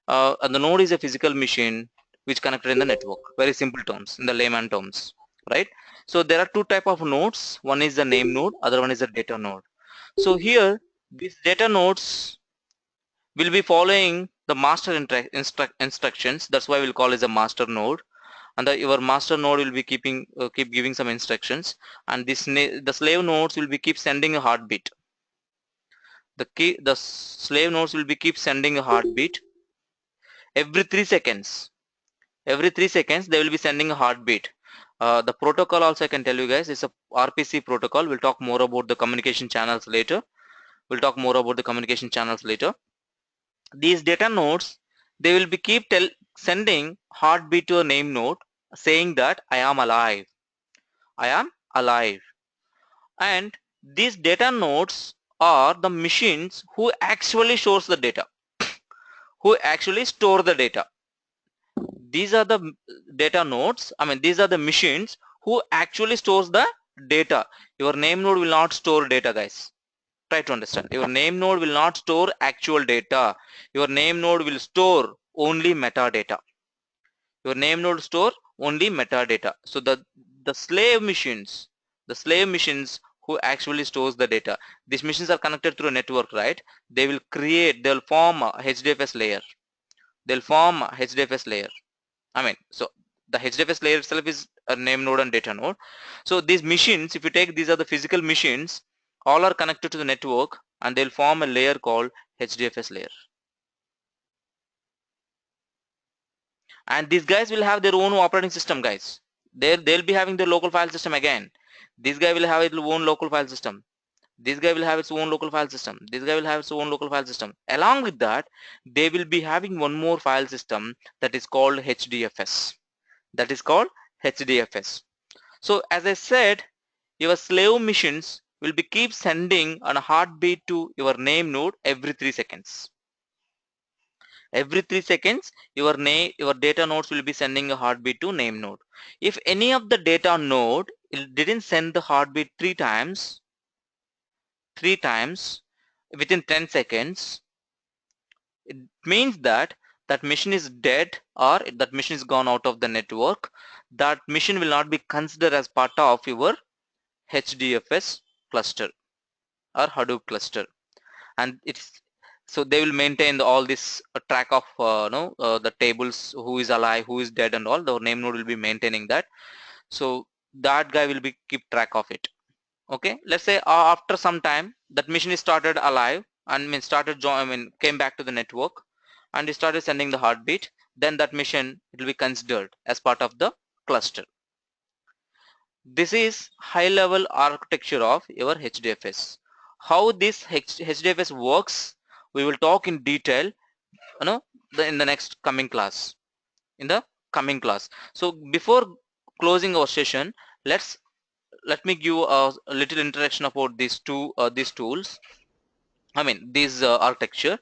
And the node is a physical machine which connected in the network. Very simple terms, in the layman terms, right? So there are two type of nodes. One is the name node, other one is the data node. So here, these data nodes will be following the master instructions. That's why we'll call it a master node. And your master node will be keep giving some instructions, and the slave nodes will be keep sending a heartbeat. The slave nodes will be keep sending a heartbeat every 3 seconds. Every 3 seconds they will be sending a heartbeat. The protocol also I can tell you guys is a RPC protocol. We'll talk more about the communication channels later. These data nodes, they will be keep sending heartbeat to a name node saying that I am alive. And these data nodes are the machines who actually stores the data, who actually store the data. These are the data nodes, these are the machines who actually stores the data. Your name node will not store data, guys. Try to understand. Your name node will not store actual data. Your name node will store only metadata. Your name node store only metadata. So the slave machines who actually stores the data, these machines are connected through a network, right? They'll form a HDFS layer. So the HDFS layer itself is a name node and data node. So these machines, if you take, these are the physical machines, all are connected to the network, and they'll form a layer called HDFS layer. And these guys will have their own operating system, guys. They'll be having their local file system again. This guy will have its own local file system. This guy will have its own local file system. This guy will have its own local file system. Along with that, they will be having one more file system that is called HDFS. So as I said, your slave machines will be keep sending a heartbeat to your name node every 3 seconds. Every 3 seconds, your data nodes will be sending a heartbeat to name node. If any of the data node didn't send the heartbeat three times within 10 seconds, it means that that machine is dead, or that machine is gone out of the network. That machine will not be considered as part of your HDFS cluster or Hadoop cluster. And so they will maintain all this track of the tables, who is alive, who is dead, and all. The name node will be maintaining that. So that guy will be keep track of it. Okay, let's say after some time that machine is started alive and came back to the network, and it started sending the heartbeat. Then that machine, it will be considered as part of the cluster. This is high level architecture of your HDFS. How this HDFS works, we will talk in detail in the next coming class, in the coming class. So before closing our session, let me give a little introduction about these tools. I mean this architecture.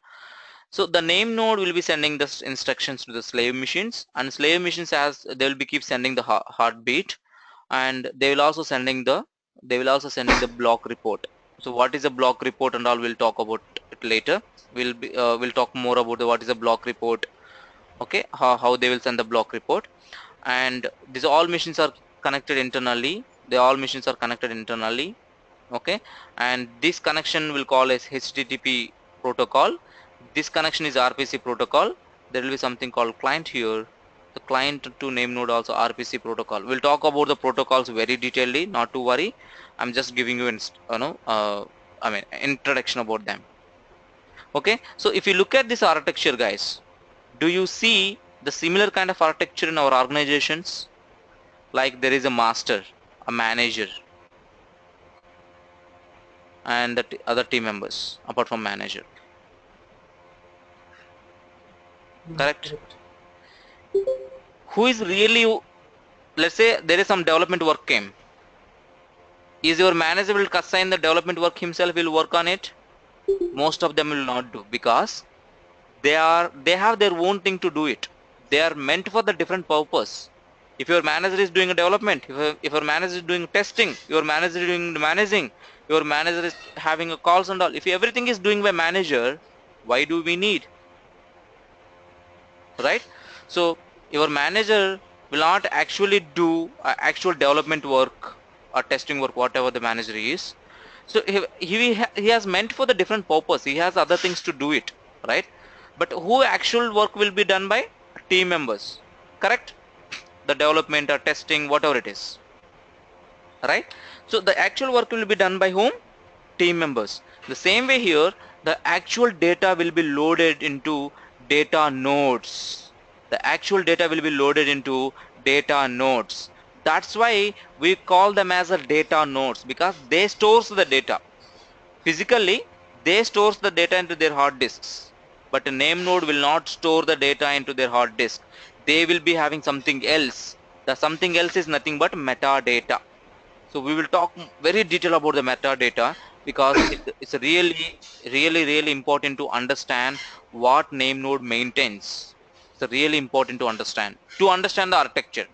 So the name node will be sending the instructions to the slave machines, and slave machines they will be keep sending the heartbeat, and they will also sending the block report. So what is a block report and all, we'll talk about it later. We'll talk more about what is a block report. Okay, how they will send the block report. And these all machines are connected internally. Okay, and this connection will call as HTTP protocol. This connection is RPC protocol. There will be something called client here. The client to name node also RPC protocol. We'll talk about the protocols very detailedly, not to worry. I'm just giving you introduction about them. Okay, so if you look at this architecture, guys, do you see the similar kind of architecture in our organizations? Like there is a master, a manager, and the other team members apart from manager. Correct? Who is really, let's say there is some development work came. Is your manager will assign the development work himself, will work on it? Most of them will not do, because they have their own thing to do it. They are meant for the different purpose. If your manager is doing a development, if your manager is doing testing, your manager is doing the managing, your manager is having a calls and all. If everything is doing by manager, why do we need? Right? So your manager will not actually do actual development work or testing work, whatever the manager is. So he has meant for the different purpose. He has other things to do it, right? But who actual work will be done by? Team members. Correct? The development or testing, whatever it is, right? So the actual work will be done by whom? Team members. The same way here, the actual data will be loaded into data nodes. The actual data will be loaded into data nodes. That's why we call them as a data nodes, because they stores the data. Physically, they stores the data into their hard disks, but a name node will not store the data into their hard disk. They will be having something else. The something else is nothing but metadata. So we will talk very detail about the metadata, because it's really important to understand what name node maintains. It's really important to understand the architecture,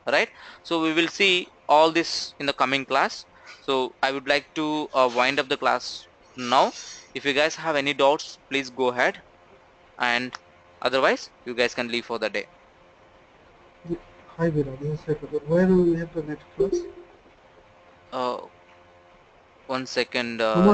right? So we will see all this in the coming class. So I would like to wind up the class now. If you guys have any doubts, please go ahead, and otherwise you guys can leave for the day. Hi Viraj, this is Sai. Where do we have the next class? 1 second. Tomorrow